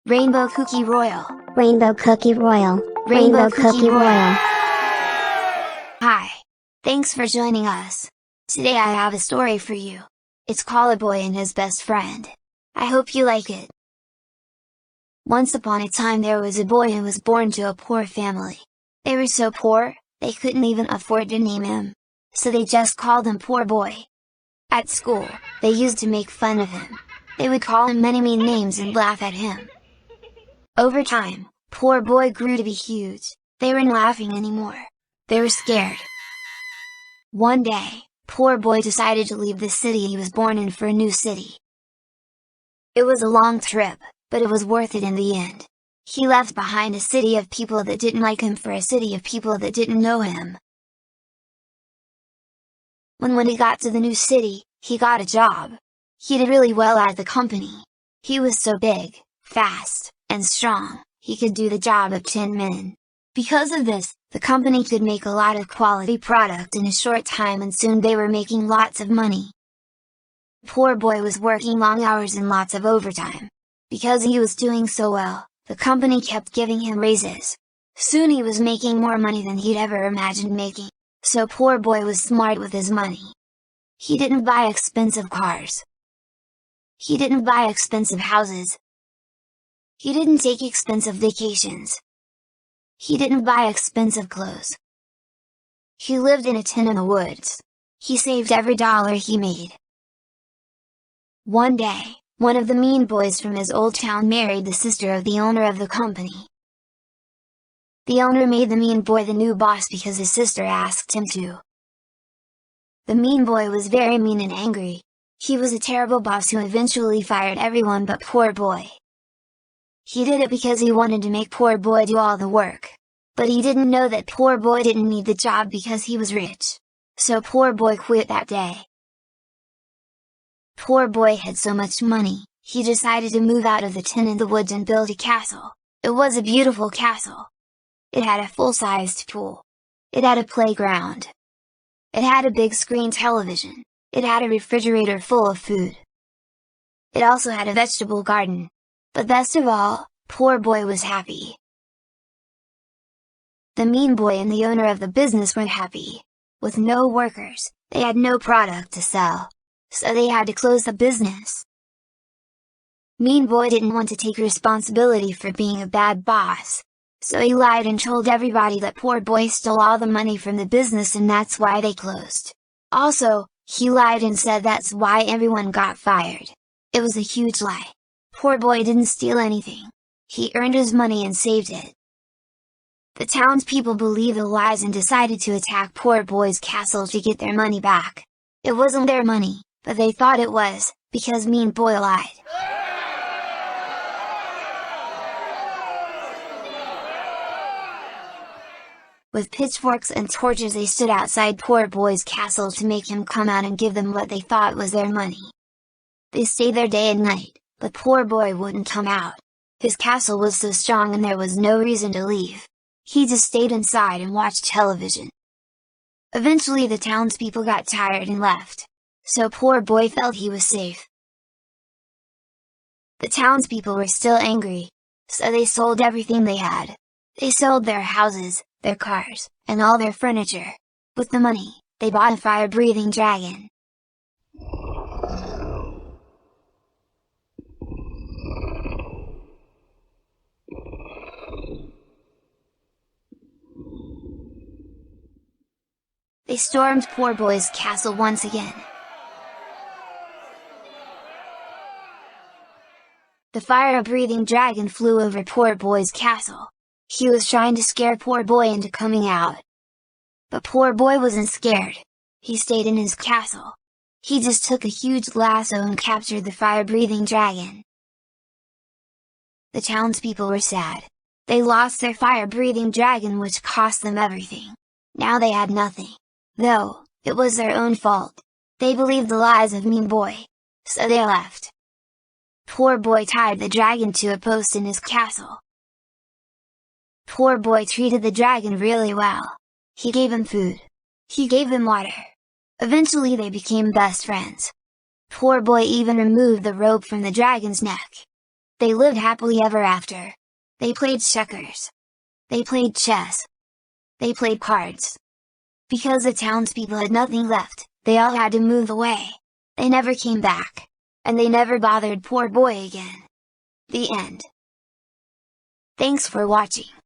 Rainbow Cookie Royal. Rainbow Cookie Royal. Rainbow Cookie Royal. Hi. Thanks for joining us. Today I have a story for you. It's called A Boy and His Best Friend. I hope you like it. Once upon a time there was a boy who was born to a poor family. They were so poor, they couldn't even afford to name him. So they just called him Poor Boy. At school, they used to make fun of him. They would call him many mean names and laugh at him. Over time, Poor Boy grew to be huge. They weren't laughing anymore. They were scared. One day, Poor Boy decided to leave the city he was born in for a new city. It was a long trip, but it was worth it in the end. He left behind a city of people that didn't like him for a city of people that didn't know him. When he got to the new city, he got a job. He did really well at the company. He was so big, fast, and strong, he could do the job of 10 men. Because of this, the company could make a lot of quality product in a short time and soon they were making lots of money. Poor Boy was working long hours and lots of overtime. Because he was doing so well, the company kept giving him raises. Soon he was making more money than he'd ever imagined making, so Poor Boy was smart with his money. He didn't buy expensive cars. He didn't buy expensive houses. He didn't take expensive vacations. He didn't buy expensive clothes. He lived in a tent in the woods. He saved every dollar he made. One day, one of the mean boys from his old town married the sister of the owner of the company. The owner made the mean boy the new boss because his sister asked him to. The mean boy was very mean and angry. He was a terrible boss who eventually fired everyone but Poor Boy. He did it because he wanted to make Poor Boy do all the work. But he didn't know that Poor Boy didn't need the job because he was rich. So Poor Boy quit that day. Poor Boy had so much money, he decided to move out of the tent in the woods and build a castle. It was a beautiful castle. It had a full-sized pool. It had a playground. It had a big screen television. It had a refrigerator full of food. It also had a vegetable garden. But best of all, Poor Boy was happy. The mean boy and the owner of the business weren't happy. With no workers, they had no product to sell. So they had to close the business. Mean Boy didn't want to take responsibility for being a bad boss. So he lied and told everybody that Poor Boy stole all the money from the business and that's why they closed. Also, he lied and said that's why everyone got fired. It was a huge lie. Poor Boy didn't steal anything. He earned his money and saved it. The townspeople believed the lies and decided to attack Poor Boy's castle to get their money back. It wasn't their money, but they thought it was, because Mean Boy lied. With pitchforks and torches they stood outside Poor Boy's castle to make him come out and give them what they thought was their money. They stayed there day and night, but Poor Boy wouldn't come out. His castle was so strong and there was no reason to leave. He just stayed inside and watched television. Eventually the townspeople got tired and left. So Poor Boy felt he was safe. The townspeople were still angry. So they sold everything they had. They sold their houses, their cars, and all their furniture. With the money, they bought a fire-breathing dragon. They stormed Poor Boy's castle once again. The fire-breathing dragon flew over Poor Boy's castle. He was trying to scare Poor Boy into coming out. But Poor Boy wasn't scared. He stayed in his castle. He just took a huge lasso and captured the fire-breathing dragon. The townspeople were sad. They lost their fire-breathing dragon which cost them everything. Now they had nothing. Though, it was their own fault. They believed the lies of Mean Boy. So they left. Poor Boy tied the dragon to a post in his castle. Poor Boy treated the dragon really well. He gave him food. He gave him water. Eventually they became best friends. Poor Boy even removed the rope from the dragon's neck. They lived happily ever after. They played checkers. They played chess. They played cards. Because the townspeople had nothing left, they all had to move away. They never came back. And they never bothered poor boy again. The end. Thanks for watching.